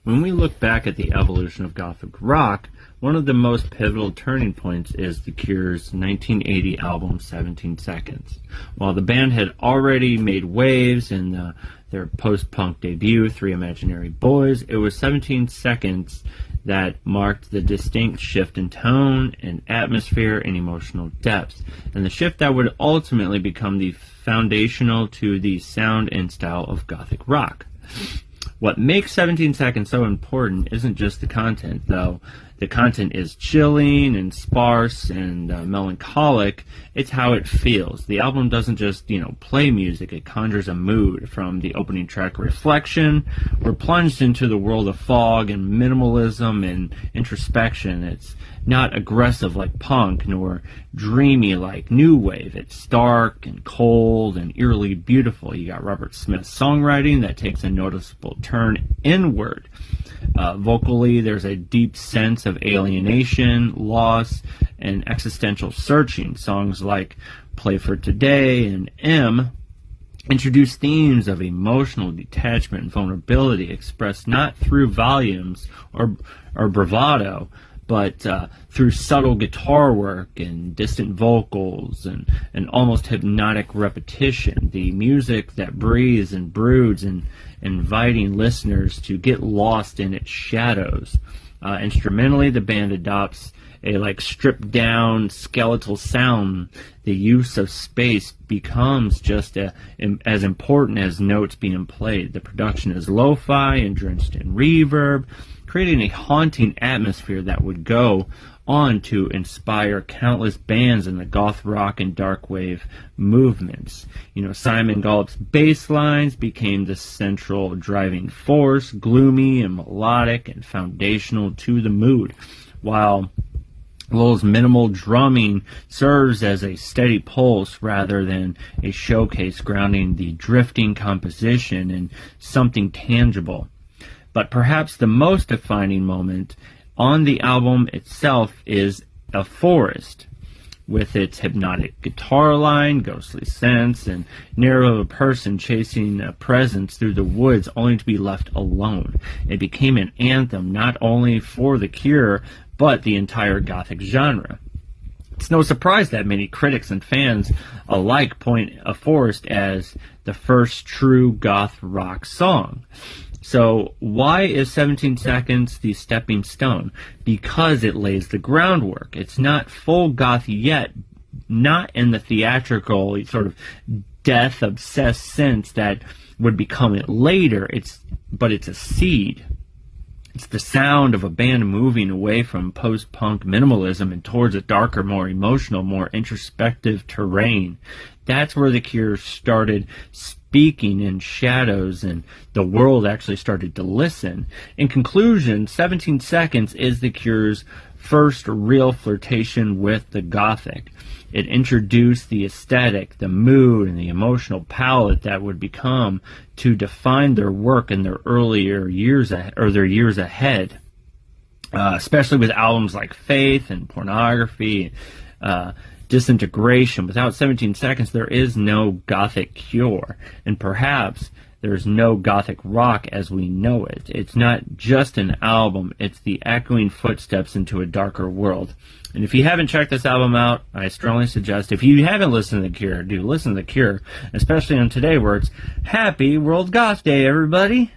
When we look back at the evolution of Gothic rock, one of the most pivotal turning points is The Cure's 1980 album 17 Seconds. While the band had already made waves in their post-punk debut, Three Imaginary Boys, it was 17 Seconds that marked the distinct shift in tone and atmosphere and emotional depth, and the shift that would ultimately become the foundational to the sound and style of Gothic rock. What makes 17 Seconds so important isn't just the content, though. The content is chilling and sparse and melancholic. It's how it feels. The album doesn't just, play music. It conjures a mood. From the opening track, Reflection, we're plunged into the world of fog and minimalism and introspection. It's not aggressive like punk, nor dreamy like new wave. It's stark and cold and eerily beautiful. You got Robert Smith's songwriting that takes a noticeable turn inward. Vocally, there's a deep sense of alienation, loss, and existential searching. Songs like Play for Today and M introduce themes of emotional detachment and vulnerability expressed not through volumes or bravado, but through subtle guitar work and distant vocals and almost hypnotic repetition. The music that breathes and broods and inviting listeners to get lost in its shadows. Instrumentally, the band adopts a stripped down skeletal sound. The use of space becomes just as important as notes being played. The production is lo-fi and drenched in reverb, creating a haunting atmosphere that would go on to inspire countless bands in the goth rock and dark wave movements. Simon Gallup's bass lines became the central driving force, gloomy and melodic and foundational to the mood, while Lowell's minimal drumming serves as a steady pulse rather than a showcase, grounding the drifting composition in something tangible. But perhaps the most defining moment on the album itself is A Forest, with its hypnotic guitar line, ghostly sense, and narrative of a person chasing a presence through the woods only to be left alone. It became an anthem not only for The Cure, but the entire Gothic genre. It's no surprise that many critics and fans alike point A Forest as the first true goth rock song. So why is 17 Seconds the stepping stone? Because it lays the groundwork. It's not full goth yet, not in the theatrical sort of death-obsessed sense that would become it later. But it's a seed. It's the sound of a band moving away from post-punk minimalism and towards a darker, more emotional, more introspective terrain. That's where The Cure started speaking in shadows, and the world actually started to listen. In conclusion, 17 Seconds is The Cure's first real flirtation with the Gothic. It introduced the aesthetic, the mood, and the emotional palette that would become to define their work in their earlier years, or their years ahead, especially with albums like Faith and Pornography, Disintegration. Without 17 Seconds, there is no Gothic Cure, and perhaps there's no Gothic rock as we know it. It's not just an album, it's the echoing footsteps into a darker world. And if you haven't checked this album out, I strongly suggest, if you haven't listened to The Cure, do listen to The Cure, especially on today where it's Happy World Goth Day, everybody!